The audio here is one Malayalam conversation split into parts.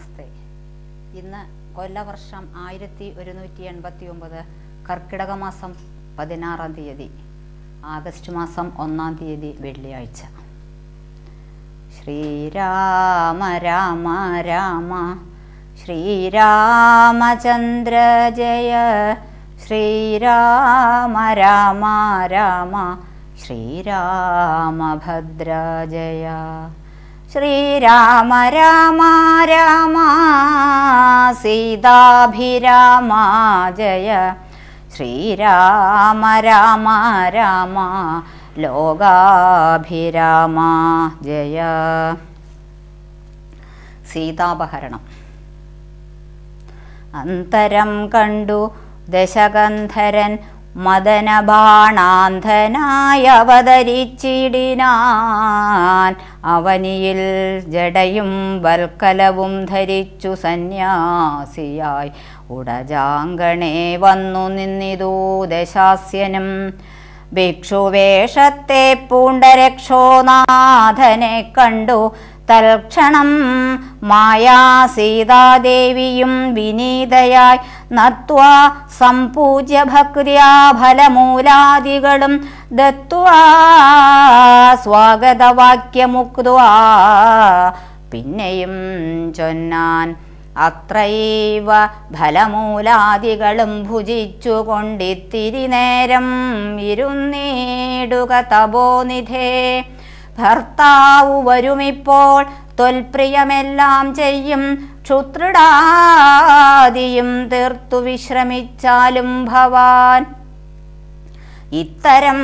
നമസ്തേ. ഇന്ന് കൊല്ലവർഷം 1189 കർക്കിടക മാസം 16-ാം തീയതി, ആഗസ്റ്റ് മാസം 1-ാം തീയതി വെള്ളിയാഴ്ച. ശ്രീരാമ രാമ രാമ ശ്രീരാമചന്ദ്ര ജയ, ശ്രീരാമ രാമ രാമ ശ്രീരാമഭദ്ര ജയ, ശ്രീരാമ രാമ രാമ സീതാഭിരാമ ജയ, ശ്രീരാമ രാമ രാമ ലോകാഭിരാമ ജയ. സീതാപഹരണം. അന്തരം കണ്ടു ദശകന്ധരൻ മദനബാണാന്ധനായി അവതരിച്ചിടിനാൻ. അവനിയിൽ ജടയും വൽക്കലവും ധരിച്ചു സന്യാസിയായി ഉടജാങ്കണേ വന്നു നിന്നിതു ദശാസ്യനും. ഭിക്ഷുവേഷത്തെ പൂണ്ട രക്ഷോനാഥനെ കണ്ടു തൽക്ഷണം മായാ സീതാദേവിയും വിനീതയായി നത്വാ സംപൂജ്യ ഭക്ര്യാ ഫലമൂലാദികളും ദത്വാ സ്വാഗതവാക്യമുക്ത്വാ പിന്നെയും ചൊന്നാൻ. അത്രൈവ ഫലമൂലാദികളും ഭുജിച്ചു കൊണ്ടിത്തിരി നേരം ഇരുന്നീടുക തപോനിധേ. ഭർത്താവു വരുമിപ്പോൾ തൊൽപ്രിയമെല്ലാം ചെയ്യും, ക്ഷുത്രിടാദിയും തീർത്തു വിശ്രമിച്ചാലും ഭവാൻ. ഇത്തരം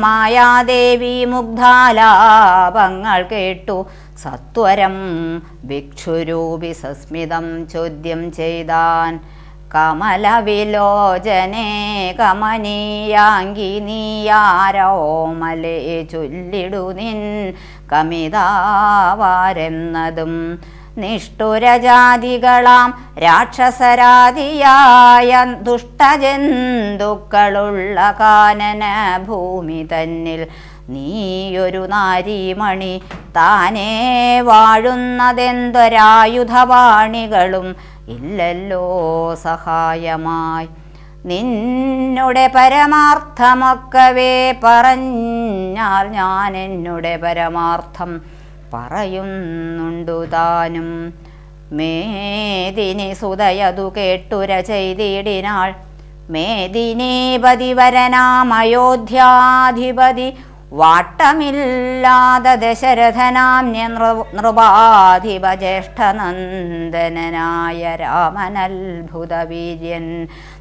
മായാദേവി മുഗ്ധാലാപങ്ങൾ കേട്ടു സത്വരം ഭിക്ഷുരൂപി സസ്മിതം ചോദ്യം ചെയ്താൻ. കമലവിലോചനേ കമനീയാങ്കി നീയാരോമലേ ചൊല്ലിടു നിൻ കമിതാവാരെന്നതും. നിഷ്ഠുരജാതികളാം രാക്ഷസരാതിയായ ദുഷ്ടജന്തുക്കളുള്ള കാനന ഭൂമി തന്നിൽ നീയൊരു നാരീമണി താനേ വാഴുന്നതെന്തൊരായുധപാണികളും ഇല്ലല്ലോ സഹായമായി. നിന്നുടെ പരമാർത്ഥമൊക്കവേ പറഞ്ഞാൽ ഞാൻ എന്നുടെ പരമാർത്ഥം പറയുന്നുണ്ടു താനും. മേദിനി സുതയതു കേട്ടുര ചെയ്തിടിനാൾ. മേദിനീപതി വരനാം അയോധ്യാധിപതി വാട്ടമില്ലാതെ ദശരഥനാമ്യ നൃപാധിപ ജ്യേഷ്ഠനന്ദനായ രാമനത്ഭുതവീര്യൻ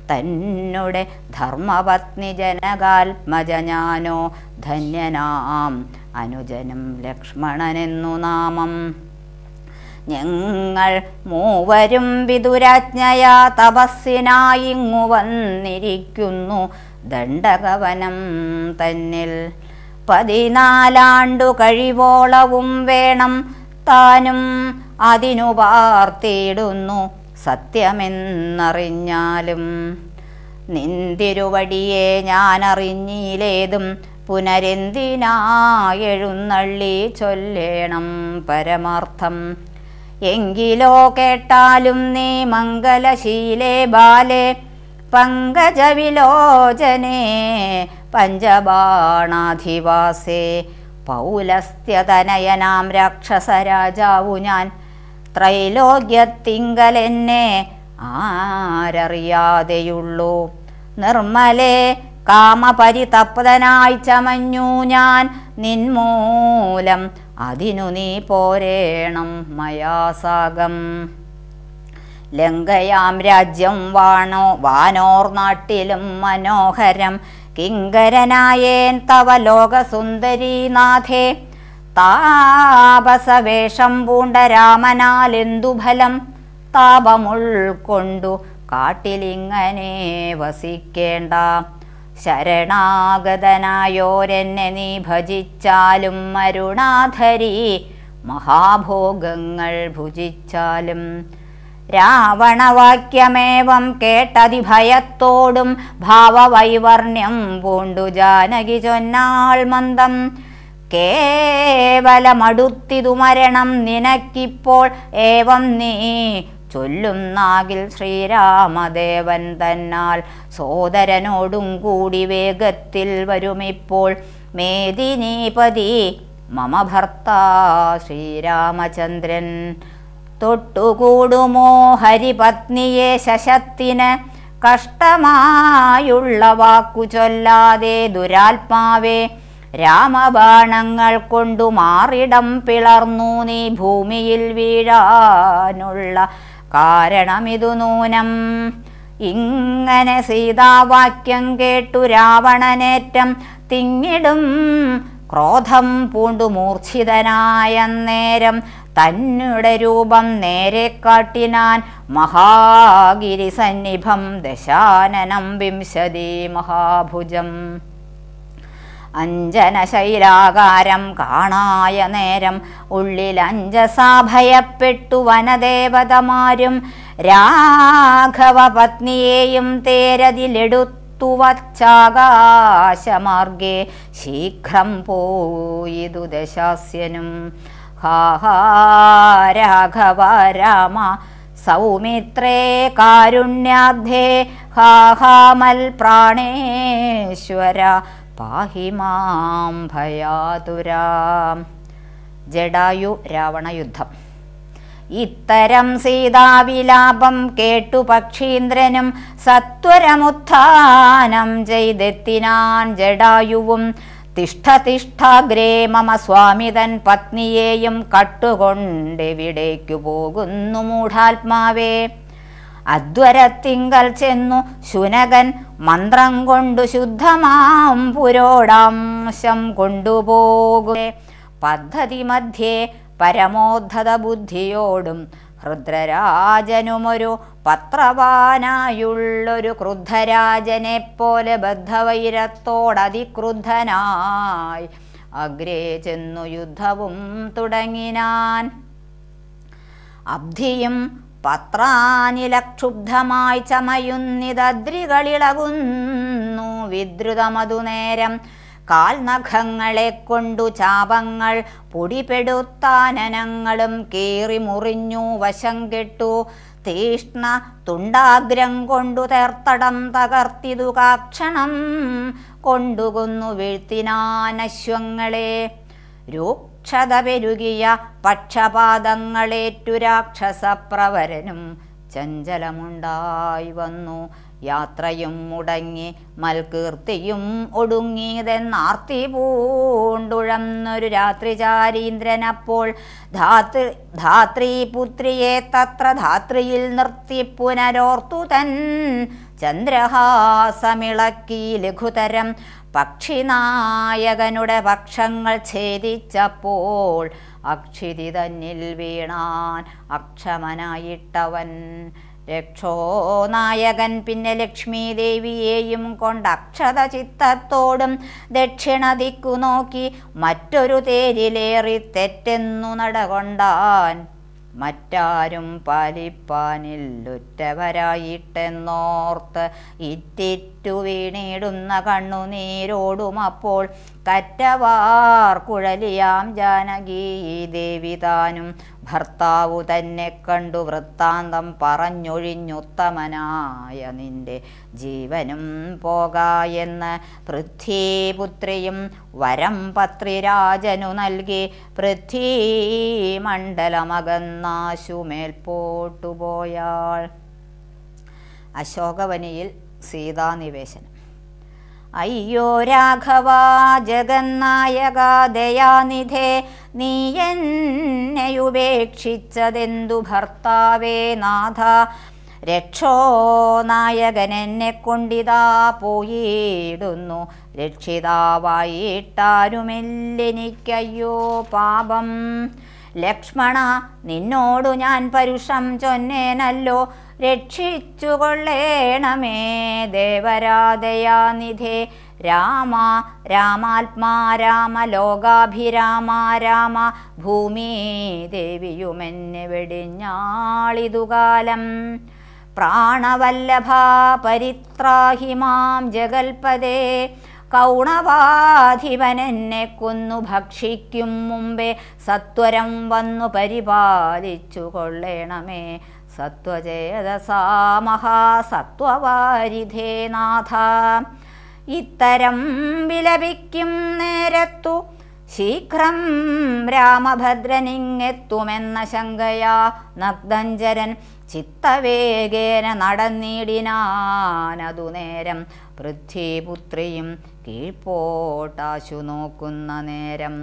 തന്നുടെ ധർമ്മപത്നി ജനകാത്മജ ഞാനോ ധന്യനാം അനുജനും ലക്ഷ്മണനെന്നു നാമം. ഞങ്ങൾ മൂവരും വിദുരാജ്ഞയാ തപസ്സിനായിങ്ങു വന്നിരിക്കുന്നു ദണ്ഡകവനം തന്നിൽ. 14 കഴിവോളവും വേണം താനും അതിനു പാർത്തിടുന്നു സത്യമെന്നറിഞ്ഞാലും. നിന്തിരുവടിയെ ഞാനറിഞ്ഞിലേതും പുനരെന്തിനായെഴുന്നള്ളി ചൊല്ലേണം പരമാർത്ഥം. എങ്കിലോ കേട്ടാലും നീ മംഗലശീലേ ബാലേ പങ്കജവിലോചനേ പഞ്ചബാണാധിവാസേ. പൗലസ്ത്യതനയനാം രാക്ഷസരാജാവു ഞാൻ. ത്രൈലോക്യത്തിങ്കലെന്നെ ആരറിയാതെയുള്ളൂ. നിർമ്മലേ കാമപരിതപ്തനായി ചമഞ്ഞു ഞാൻ നിൻമൂലം. അതിനു നീ പോരേണം മയാസാകം. ലങ്കയാം രാജ്യം വാനോർ നാട്ടിലും മനോഹരം കിങ്കരനായേൻ തവ ലോകസുന്ദരീനാഥേ. താപസവേഷം പൂണ്ട രാമനാലെന്തു ഫലം? താപമുൾക്കൊണ്ടു കാട്ടിലിങ്ങനെ വസിക്കേണ്ട. ശരണാഗതനായോരെന്നെ നീ ഭജിച്ചാലും അരുണാധരി മഹാഭോഗങ്ങൾ ഭുജിച്ചാലും. രാവണവാക്യമേവം കേട്ടതിഭയത്തോടും ഭാവവൈവർണ്യം പൂണ്ടു ജാനകി ചൊന്നാൾ മന്ദം. കേവലമടുത്തിതു മരണം നിനക്കിപ്പോൾ ഏവം നീ ചൊല്ലുന്നാകിൽ ശ്രീരാമദേവൻ തന്നാൽ സോദരനോടും കൂടി വേഗത്തിൽ വരുമിപ്പോൾ മേദിനീപതി മമ ഭർത്താ ശ്രീരാമചന്ദ്രൻ. തൊട്ടുകൂടുമോ ഹരിപത്നിയെ ശശത്തിന് കഷ്ടമായുള്ള വാക്കു ചൊല്ലാതെ ദുരാത്മാവേ രാമബാണങ്ങൾ കൊണ്ടു മാറിടം പിളർന്നു നീ ഭൂമിയിൽ വീഴാനുള്ള കാരണമിതു നൂനം. ഇങ്ങനെ സീതാവാക്യം കേട്ടു രാവണനേറ്റം തിങ്ങിടും ക്രോധം പൂണ്ടു മൂർച്ഛിതനായ നേരം തന്നെ രൂപം നേരെ കാട്ടിനാൻ മഹാഗിരി സന്നിഭം ദശാനനം വിംശതി മഹാഭുജം. അഞ്ജനശൈലാകാരം കാണായ നേരം ഉള്ളിൽ അഞ്ജസാ ഭയപ്പെട്ടു വനദേവതമാരും രാഘവ പത്നിയെയും തേരതിലെടുത്തു വച്ചാകാശമാർഗേ ശീഘ്രം പോയിതു ദശാസ്യനും. ഹാ രാഘവ രാമ സൗമിത്രേ കാരുണ്യാബ്ധേ ഹാമൽ പ്രാണേശ്വര പാഹി മാം ഭയാതുരാം. ജടായു രാവണ യുദ്ധം. ഇത്തരം സീതാവിലാപം കേട്ടു പക്ഷീന്ദ്രനും സത്വരമുത്ഥാനം ചെയ്തെത്തിനാൻ ജടായുവും. തിഷ്ഠ തിഷ്ഠാഗ്രേ മമ സ്വാമിതൻ പത്നിയെയും കട്ടുകൊണ്ടെവിടേക്കു പോകുന്നു മൂഢാത്മാവേ. അദ്വരത്തിങ്കൽ ചെന്നു ശുനകൻ മന്ത്രം കൊണ്ടു ശുദ്ധമാം പുരോടാംശം കൊണ്ടുപോകും. പദ്ധതി മധ്യേ പരമോദ്ധത ബുദ്ധിയോടും ഹൃദ്രരാജനുമൊരു പത്രവാനായുള്ളൊരു ക്രുദ്ധരാജനെ പോലെ ബദ്ധവൈരത്തോടതിക്രുദ്ധനായി അഗ്രേ ചെന്നു യുദ്ധവും തുടങ്ങിനാൻ. അബ്ധിയും പത്രാനിലക്ഷുബ്ധമായി ചമയുന്നിതദ്രികളിളകുന്നു വിദ്രുതമതു നേരം. കാൽനഖങ്ങളെ കൊണ്ടു ചാപങ്ങൾ പൊടിപെടുത്താനനങ്ങളും കീറി മുറിഞ്ഞു വശം കെട്ടു. തീഷ്ണ തുണ്ടാഗ്രം കൊണ്ടു തേർത്തടം തകർത്തിതു കാക്ഷണം കൊണ്ടുകൊന്നു വീഴ്ത്തിനാനശ്വങ്ങളെ. രൂക്ഷത പെരുകിയ പക്ഷപാതങ്ങളേറ്റു രാക്ഷസപ്രവരനും ചഞ്ചലമുണ്ടായി വന്നു. യാത്രയും മുടങ്ങി മൽകീർത്തിയും ഒടുങ്ങിയതെന്നാർത്തി പൂണ്ടുഴന്നൊരു രാത്രിചാരീന്ദ്രനപ്പോൾ ധാത്രീപുത്രിയെ തത്ര ധാത്രിയിൽ നിർത്തി പുനരോർത്തു തൻ ചന്ദ്രഹാസമിളക്കി ലഘുതരം പക്ഷിനായകനുടെ പക്ഷങ്ങൾ ഛേദിച്ചപ്പോൾ അക്ഷിതി തന്നിൽ വീണാൻ അക്ഷമനായിട്ടവൻ. രക്ഷോനായകൻ പിന്നെ ലക്ഷ്മി ദേവിയെയും കൊണ്ട് അക്ഷത ചിത്തത്തോടും ദക്ഷിണ ദിക്കു നോക്കി മറ്റൊരു തേരിലേറി തെറ്റെന്നു നടകൊണ്ടാൻ. മറ്റാരും പാലിപ്പാനില്ലൊറ്റവരായിട്ടെന്നോർത്ത് ഇറ്റിറ്റു വീണിടുന്ന കണ്ണുനീരോടുമപ്പോൾ കറ്റവാർ കുഴലിയാം ജാനകി ദേവി താനും ഭർത്താവു തന്നെ കണ്ടു വൃത്താന്തം പറഞ്ഞൊഴിഞ്ഞുത്തമനായ നിന്റെ ജീവനും പോകായെന്ന് പൃഥ്വീപുത്രിയും വരം പത്രിരാജനു നൽകി പൃഥ്വീമണ്ഡലമകന്നാശുമേൽപോട്ടുപോയാൾ. അശോകവനിയിൽ സീതാനിവേശനം. അയ്യോ രാഘവ ജഗന്നായക ദയാനിധേ, നീ എന്നെയുപേക്ഷിച്ചതെന്തു ഭർത്താവേ നാഥ. രക്ഷോ നായകനെന്നെ കൊണ്ടിതാ പോയിടുന്നു, രക്ഷിതാവായിട്ടാരുമില്ലെനിക്കയ്യോ പാപം. ലക്ഷ്മണ നിന്നോടു ഞാൻ പരുഷം ചൊന്നേനല്ലോ, രക്ഷിച്ചുകൊള്ളേണമേ ദേവരാദയാനിധേ. രാമ രാമാത്മാ രാമ ലോകാഭിരാമ രാമ, ഭൂമി ദേവിയുമെന്നെ വെടിഞ്ഞാളിതുകാലം. പ്രാണവല്ലഭ പരിത്രാഹി മാം ജഗൽപദേ, കൗണവാധിപനെന്നെ കൊന്നു ഭക്ഷിക്കും മുമ്പേ സത്വരം വന്നു പരിപാലിച്ചു കൊള്ളേണമേ. സത്വചേതസാ മഹാസത്വവാരിധേ നാഥ. ഇത്തരം വിലപിക്കും നേരത്തു ശീഘ്രം രാമഭദ്രനിങ്ങെത്തുമെന്ന ശങ്കയാ നഗ്ദഞ്ചരൻ ചിത്തവേഗേന നടന്നിടിനാനതു നേരം. പൃഥ്വിപുത്രിയും കീഴ്പോട്ടാശു നോക്കുന്ന നേരം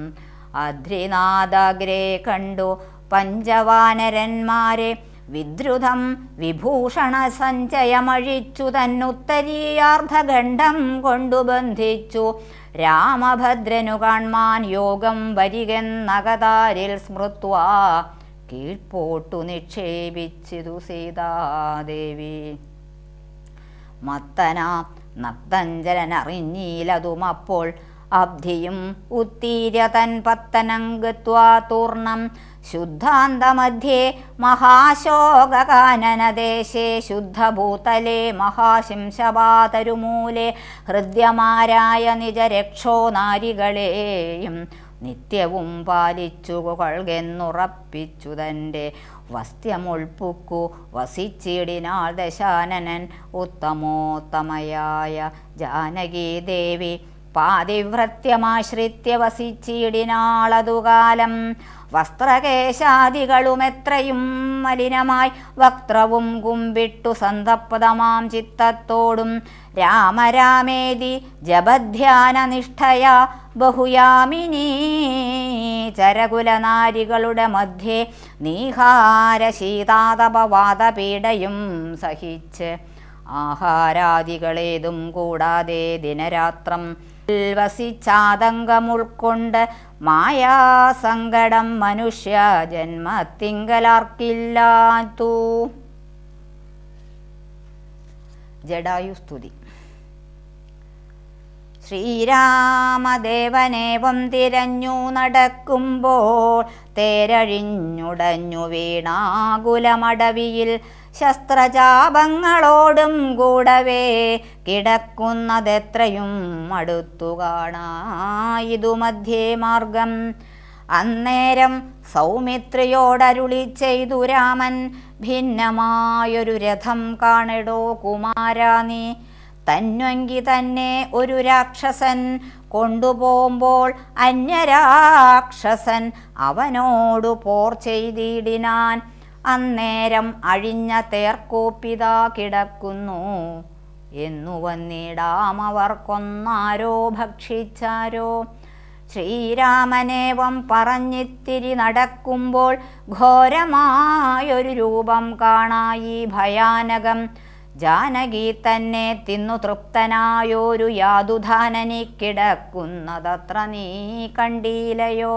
അദ്രിനാദാഗ്രേ കണ്ടു പഞ്ചവാനരന്മാരെ വിദ്രുതം വിഭൂഷണ സഞ്ചയമഴിച്ചു തന്നുത്തരീയാർദ്ധഖണ്ഡം കൊണ്ടു ബന്ധിച്ചു. രാമഭദ്രനു കാൺമാൻ യോഗം വരികെന്നകതാരിൽ സ്മൃത്വാ കീഴ്പോട്ടു നിക്ഷേപിച്ചിതു സീതാദേവി. മത്തനാ നക്തഞ്ചരനറിഞ്ഞീലതുമപ്പോൾ അബ്ധിയും ഉത്തീര്യ തൻ പത്തനം ഗത്വാ തൂർണം. ശുദ്ധാന്തമധ്യേ മഹാശോകകാനനദേശേ ശുദ്ധഭൂതലേ മഹാശിംശപാതരുമൂലേ ഹൃദ്യമാരായ നിജരക്ഷോ നാരികളെയും നിത്യവും പാലിച്ചു കൊള്ളുറപ്പിച്ചു തൻ്റെ വസ്ത്യമുൾപ്പുക്കു വസിച്ചിടിനാൾ ദശാനനൻ. ഉത്തമോത്തമയായ ജാനകീദേവി പാതിവ്രത്യമാശ്രിത്യ വസിച്ചിടിനാളതുകാലം. വസ്ത്രകേശാദികളുമെത്രയും മലിനമായി വക്ത്രവും കുമ്പിട്ടു സന്തപ്തമാം ചിത്തത്തോടും രാമരാമേതി ജപധ്യാനനിഷ്ഠയാ ബഹുയാമിനീ ചരകുലനാരികളുടെ മധ്യേ നീഹാരശീതാതപവാദപീഡയും സഹിച്ച് ആഹാരാദികളേതും കൂടാതെ ദിനരാത്രം വസിച്ചാതങ്കമുൾക്കൊണ്ട് മായാസങ്കടം മനുഷ്യ ജന്മത്തിങ്കലാർക്കില്ലാത്തു. ജടായുസ്തുതി. ശ്രീരാമദേവനേവം തിരഞ്ഞു നടക്കുമ്പോൾ തേരഴിഞ്ഞുടഞ്ഞു വീണാകുലമടവിയിൽ ശസ്ത്രചാപങ്ങളോടും കൂടവേ കിടക്കുന്നതെത്രയും അടുത്തു കാണായിതു മധ്യേ മാർഗം. അന്നേരം സൗമിത്രിയോടരുളി ചെയ്തു രാമൻ, ഭിന്നമായൊരു രഥം കാണെടോ കുമാരാ നീ. തന്വങ്കി തന്നെ ഒരു രാക്ഷസൻ കൊണ്ടുപോകുമ്പോൾ അന്യരാക്ഷസൻ അവനോടു പോർ ചെയ്തിടിനാൻ. അന്നേരം അഴിഞ്ഞ തേർക്കൂപ്പിതാ കിടക്കുന്നു എന്നു വന്നിടാമവർ കൊന്നാരോ ഭക്ഷിച്ചാരോ. ശ്രീരാമനേവം പറഞ്ഞിത്തിരി നടക്കുമ്പോൾ ഘോരമായൊരു രൂപം കാണായി ഭയാനകം. ജാനകി തന്നെ തിന്നു തൃപ്തനായൊരു യാതുധാനനി കിടക്കുന്നതത്ര നീ കണ്ടീലയോ.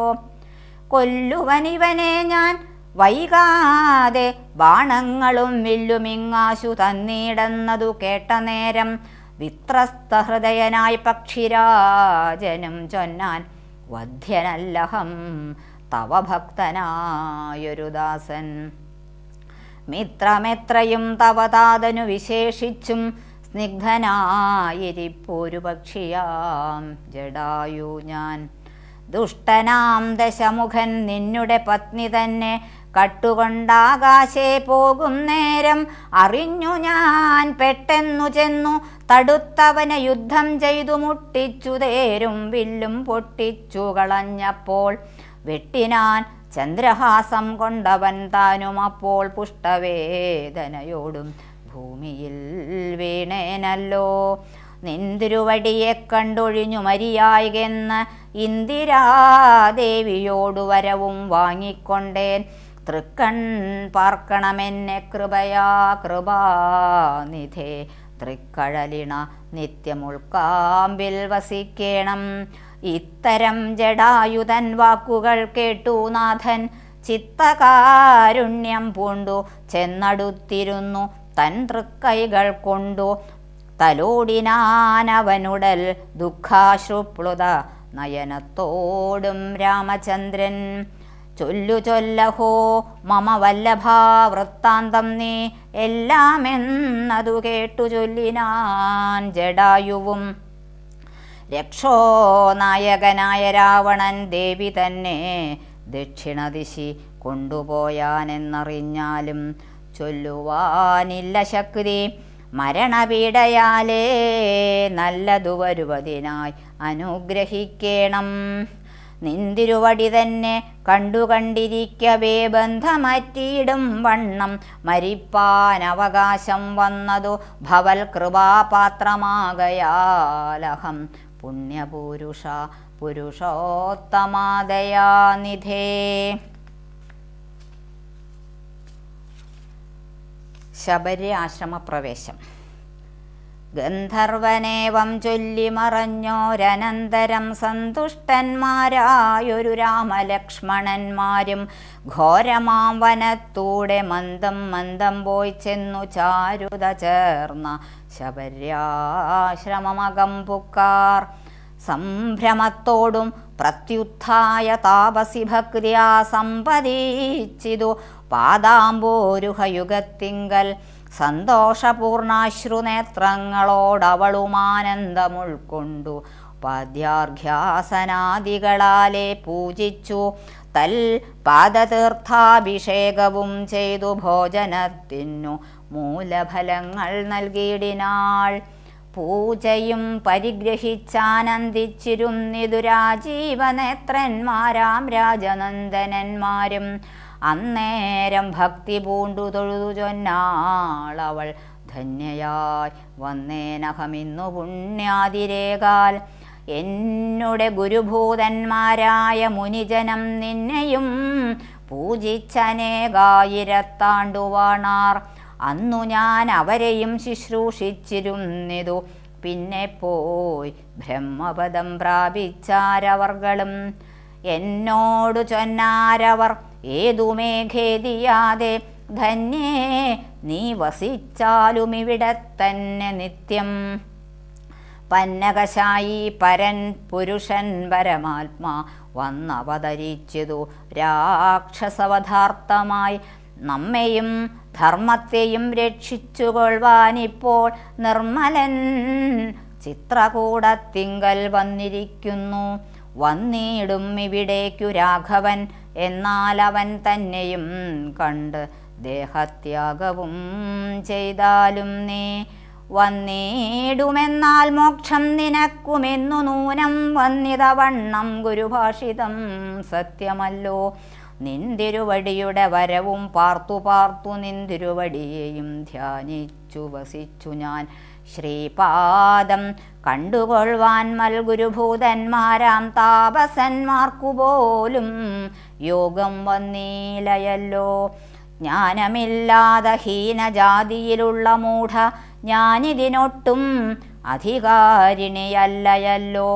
കൊല്ലുവനിവനെ ഞാൻ വൈകാതെ ബാണങ്ങളും വില്ലുമിങ്ങാശു തന്നിടുന്നതു കേട്ട നേരം വിത്രസ്തഹൃദയനായി പക്ഷിരാജനും ചൊന്നാൻ, വധ്യനല്ലഹം തവ ഭക്തനായൊരു ദാസൻ. മിത്രമെത്രയും തവ താതനു വിശേഷിച്ചും സ്നിഗ്ധനായിരിപ്പൊരു പക്ഷിയാം ജടായു ഞാൻ. ദുഷ്ടനാം ദശമുഖൻ നിന്നുടെ പത്നി തന്നെ കട്ടുകൊണ്ടാകാശേ പോകും നേരം അറിഞ്ഞു ഞാൻ പെട്ടെന്നു ചെന്നു തടുത്തവനെ യുദ്ധം ചെയ്തു മുട്ടിച്ചു തേരും വില്ലും പൊട്ടിച്ചു കളഞ്ഞപ്പോൾ വെട്ടിനാൻ ചന്ദ്രഹാസം കൊണ്ടവൻ താനും അപ്പോൾ പുഷ്ടവേദനയോടും ഭൂമിയിൽ വീണേനല്ലോ. നിന്തിരുവടിയെ കണ്ടൊഴിഞ്ഞു മരിയായെന്ന് ഇന്ദിരാദേവിയോടു വരവും വാങ്ങിക്കൊണ്ടേൻ. തൃക്കൺ പാർക്കണമെന്നെ കൃപയാ കൃപാനിധേ. തൃക്കഴലിണ നിത്യമുൾക്കാമ്പിൽ വസിക്കേണം. ഇത്തരം ജടായുധൻ വാക്കുകൾ കേട്ടു നാഥൻ ചിത്തകാരുണ്യം പൂണ്ടു ചെന്നടുത്തിരുന്നു തൻ തൃക്കൈകൾ കൊണ്ടു തലോടിനാനവനുടൽ ദുഃഖാശ്രുപ്ലുത നയനത്തോടും രാമചന്ദ്രൻ. ചൊല്ലു ചൊല്ലഹോ മമ വല്ലഭാ വൃത്താന്തം നീ എല്ലാമെന്നതു കേട്ടു ചൊല്ലിനാൻ ജടായുവും. രക്ഷോനായകനായ രാവണൻ ദേവി തന്നെ ദക്ഷിണദിശി കൊണ്ടുപോയാനെന്നറിഞ്ഞാലും ചൊല്ലുവാനില്ല ശക്തി. മരണപീഡയാലേ നല്ലതു വരുവതിനായി അനുഗ്രഹിക്കേണം. നിന്തിരുവടി തന്നെ കണ്ടിരിക്കവേ ബന്ധമറ്റിയിടും വണ്ണം മരിപ്പാൻ അവകാശം വന്നതു ഭവൽ കൃപാപാത്രമാകയാലഹം പുണ്യപുരുഷ പുരുഷോത്തമാദയാനിധേ. ശബരി ആശ്രമപ്രവേശം. ഗന്ധർവനേവം ചൊല്ലി മറഞ്ഞോരനന്തരം സന്തുഷ്ടന്മാരായൊരു രാമലക്ഷ്മണന്മാരും ഘോരമാം വനത്തൂടെ മന്ദം മന്ദം പോയി ചെന്നു ചാരുത ചേർന്ന ശബര്യാശ്രമമകം പുക്കാർ. സംഭ്രമത്തോടും പ്രത്യുത്ഥായ താപസി ഭക്തിയാ സമ്പദീച്ചിതു പാദാംബോരുഹയുഗത്തിങ്കൽ സന്തോഷപൂർണാശ്രുനേത്രങ്ങളോടവളുമാനന്ദമുൾക്കൊണ്ടു പാദ്യാർഘ്യാസനാദികളാലെ പൂജിച്ചു തൽ പാദതീർത്ഥാഭിഷേകവും ചെയ്തു ഭോജനത്തിനു മൂലഫലങ്ങൾ നൽകിയിടിനാൾ. പൂജയും പരിഗ്രഹിച്ചാനന്ദിച്ചിരുന്നിതു രാജീവനേത്രന്മാരാം രാജനന്ദനന്മാരും. അന്നേരം ഭക്തി പൂണ്ടു തൊഴുതു ചൊന്നാളവൾ ധന്യയായി വന്നേനഹമിന്നു പുണ്യാതിരേകാൽ. എന്നുടെ ഗുരുഭൂതന്മാരായ മുനിജനം നിന്നെയും പൂജിച്ചനേകായിരത്താണ്ടുവാണാർ. അന്നു ഞാൻ അവരെയും ശുശ്രൂഷിച്ചിരുന്നിതു. പിന്നെ പോയി ബ്രഹ്മപദം പ്രാപിച്ചാരവർകളും. എന്നോടു ചൊന്നാരവർ ഏതുമേ ഖേദിയാതെ ധന്യേ നീ വസിച്ചാലും ഇവിടെ തന്നെ നിത്യം. പന്നകശായി പരൻ പുരുഷൻ പരമാത്മാ വന്നവതരിച്ചതു രാക്ഷസവധാർത്ഥമായി. നമ്മെയും ധർമ്മത്തെയും രക്ഷിച്ചുകൊള്ളുവാനിപ്പോൾ നിർമ്മലൻ ചിത്രകൂടത്തിങ്കൽ വന്നിരിക്കുന്നു. വന്നിടും ഇവിടേക്കു രാഘവൻ, എന്നാൽ അവൻ തന്നെയും കണ്ട് ദേഹത്യാഗവും ചെയ്താലും നീ വന്നിടുമെന്നാൽ മോക്ഷം നിനക്കുമെന്നു നൂനം വന്നിതവണ്ണം ഗുരുഭാഷിതം സത്യമല്ലോ. നിന്തിരുവടിയുടെ വരവും പാർത്തു നിന്തിരുവടിയെയും ധ്യാനിച്ചു വസിച്ചു ഞാൻ. ശ്രീപാദം കണ്ടുകൊള്ളുവാൻ മൽഗുരുഭൂതന്മാരാം താപസന്മാർക്കുപോലും യോഗം വന്നീലയല്ലോ. ജ്ഞാനമില്ലാതെ ഹീനജാതിയിലുള്ള മൂഢ ഞാനിതിനൊട്ടും അധികാരിണിയല്ലയല്ലോ.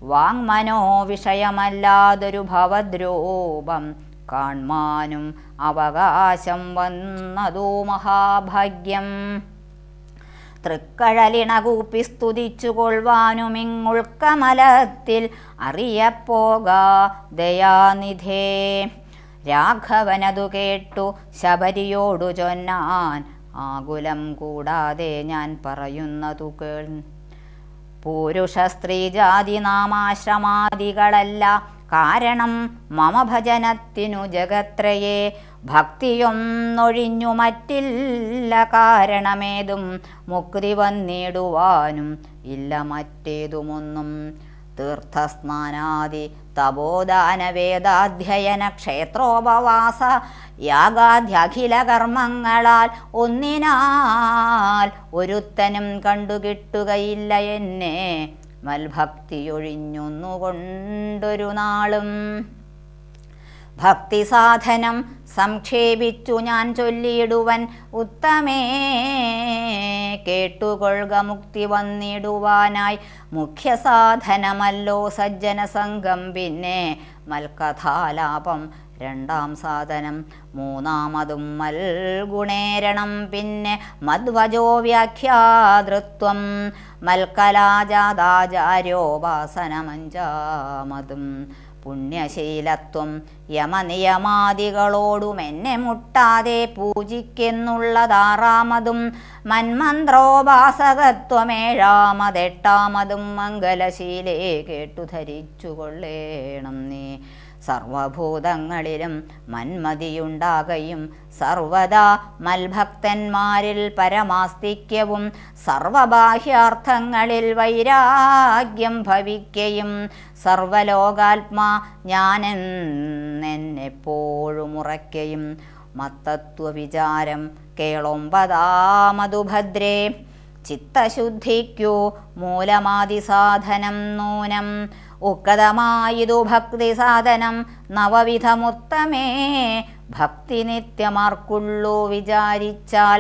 വാങ്മനോ വിഷയമല്ലാതൊരു ഭവദ്രൂപം കാൺമാനും അവകാശം വന്നതോ മഹാഭാഗ്യം. തൃക്കഴലിണകൂപ്പി സ്തുതിച്ചു കൊള്ളുവാനുമിങ്ങുൾക്കമലത്തിൽ അറിയപ്പോകാ ദയാനിധേ. രാഘവനതു കേട്ടു ശബരിയോടു ചൊന്നാൻ, ആകുലം കൂടാതെ ഞാൻ പറയുന്നതു കേൾ. പുരുഷ സ്ത്രീ ജാതി നാമാശ്രമാദികളല്ല കാരണം മമ ഭജനത്തിനു ജഗത്രയേ. ഭക്തിയൊന്നൊഴിഞ്ഞു മറ്റില്ല കാരണമേതും മുക്തി വന്നിടുവാനും ഇല്ല മറ്റേതുമൊന്നും. തീർത്ഥസ്നാനാദി തപോദാന വേദാധ്യയന ക്ഷേത്രോപവാസ യാഗാദ്യഖില കർമ്മങ്ങളാൽ ഒന്നിനാൽ ഒരുത്തനും കണ്ടുകിട്ടുകയില്ല എന്നെ മൽഭക്തിയൊഴിഞ്ഞൊന്നുകൊണ്ടൊരു നാളും. ഭക്തി സാധനം സംക്ഷേപിച്ചു ഞാൻ ചൊല്ലിയിടുവൻ ഉത്തമേ. കേട്ടുകൊള്ളുക മുക്തി വന്നിടുവാനായി മുഖ്യ സാധനമല്ലോ സജ്ജനസംഘം. പിന്നെ മൽകഥാലാപം രണ്ടാം സാധനം. മൂന്നാമതും മൽഗുണേരണം. പിന്നെ മധ്വജോ വ്യാഖ്യാതൃത്വം. മൽക്കലാജാതാചാര്യോപാസനമഞ്ചാമതും പുണ്യശീലത്വം യമനിയമാദികളോടും എന്നെ മുട്ടാതെ പൂജിക്കെന്നുള്ളതാറാമതും മന്മന്ത്രോപാസകത്വമേഴാമതെട്ടാമതും മംഗലശീലേ കേട്ടു ധരിച്ചു കൊള്ളേണം നീ. സർവഭൂതങ്ങളിലും മന്മതിയുണ്ടാകയും സർവദാ മൽഭക്തന്മാരിൽ പരമാസ്തിക്യവും സർവബാഹ്യാർത്ഥങ്ങളിൽ വൈരാഗ്യം ഭവിക്കയും സർവലോകാത്മാ ഞാനെന്നെപ്പോഴും ഉറയ്ക്കയും മത്തത്വവിചാരം കേളൊമ്പതാമതു ഭദ്രേ. ചിത്തശുദ്ധിക്കു മൂലമാദിസാധനം നൂനം ഉക്കതമായിതു ഭക്തി സാധനം നവവിധമുത്തമേ. ഭക്തി നിത്യമാർക്കുള്ളൂ വിചാരിച്ചാൽ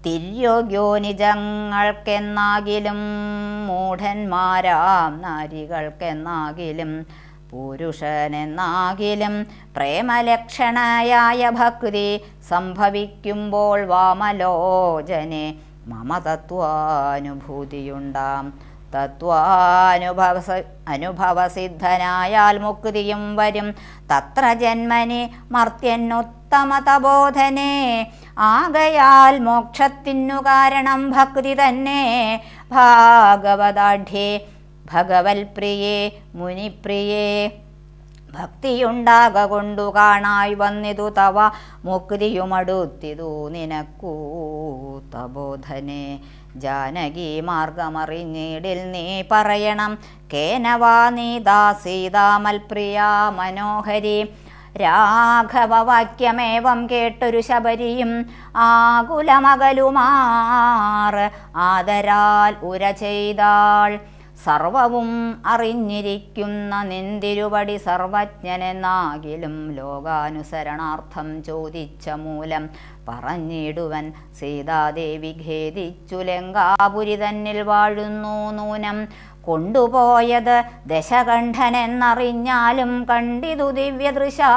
തിര്യോഗ്യോ നിജങ്ങൾക്കെന്നാകിലും മൂഢന്മാരാം നാരികൾക്കെന്നാകിലും പുരുഷനെന്നാകിലും പ്രേമലക്ഷണയായ ഭക്തി സംഭവിക്കുമ്പോൾ വാമലോചനെ മമ തത്വാനുഭൂതിയുണ്ടാം. അനുഭവസിദ്ധനായാൽ മുക്തിയും വരും തത്ര ജന്മനി മർത്യനുത്തമ തബോധനേ. ആകയാൽ മോക്ഷത്തിനു കാരണം ഭക്തി തന്നെ. ഭാഗവതാഢ്യേ ഭഗവൽപ്രിയേ മുനിപ്രിയേ ഭക്തിയുണ്ടാക കൊണ്ടു കാണായി വന്നിതു തവ മുക്തിയുമടുത്തിതു നിനക്കൂ തബോധനേ. ജാനകി മാർഗമറിഞ്ഞിടിൽ നീ പറയണം കേനവാ നീ ദാസീതാമൽപ്രിയാ മനോഹരി. രാഘവവാക്യമേവം കേട്ടൊരു ശബരിയും ആകുലമകലുമാറ് ആദരാൽ ഉര ചെയ്താൾ. സർവവും അറിഞ്ഞിരിക്കുന്ന നിന്തിരുവടി സർവജ്ഞനെന്നാകിലും ലോകാനുസരണാർത്ഥം ചോദിച്ച മൂലം പറഞ്ഞിടുവൻ സീതാദേവി ഖേദിച്ചു ലങ്കാപുരി തന്നിൽ വാഴുന്നു നൂനം. കൊണ്ടുപോയത് ദശകണ്ഠനെന്നറിഞ്ഞാലും കണ്ടിതു ദിവ്യദൃശാ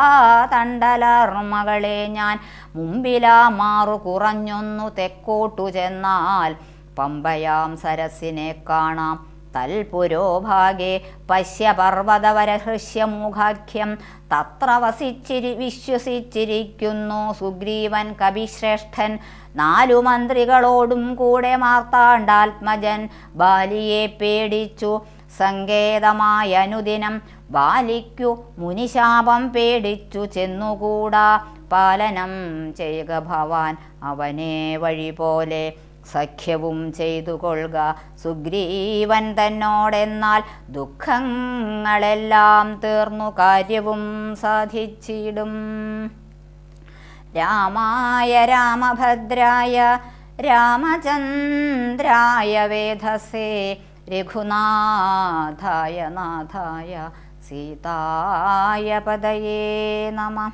തണ്ടലർമകളെ ഞാൻ. മുമ്പിലാ മാറു കുറഞ്ഞൊന്നു തെക്കോട്ടു ചെന്നാൽ പമ്പയാം സരസിനെ കാണാം. തൽപുരോഭാഗേ പശ്യപർവ്വതവരഹൃഷ്യമൂഖാഖ്യം തത്ര വിശ്വസിച്ചിരിക്കുന്നു സുഗ്രീവൻ കവിശ്രേഷ്ഠൻ. 4 മന്ത്രികളോടും കൂടെ മാർത്താണ്ഡാത്മജൻ ബാലിയെ പേടിച്ചു സങ്കേതമായ അനുദിനം. ബാലിക്കു മുനിശാപം പേടിച്ചു ചെന്നുകൂടാ പാലനം ചെയ്യുക ഭവാൻ അവനെ വഴി പോലെ. സഖ്യവും ചെയ്തു കൊള്ളുക സുഗ്രീവൻ തന്നോടെന്നാൽ ദുഃഖങ്ങളെല്ലാം തീർന്നു കാര്യവും സാധിച്ചിടും. രാമായ രാമഭദ്രായ രാമചന്ദ്രായ വേധസേ രഘുനാഥായ നാഥായ സീതായ പദയേ നമഃ.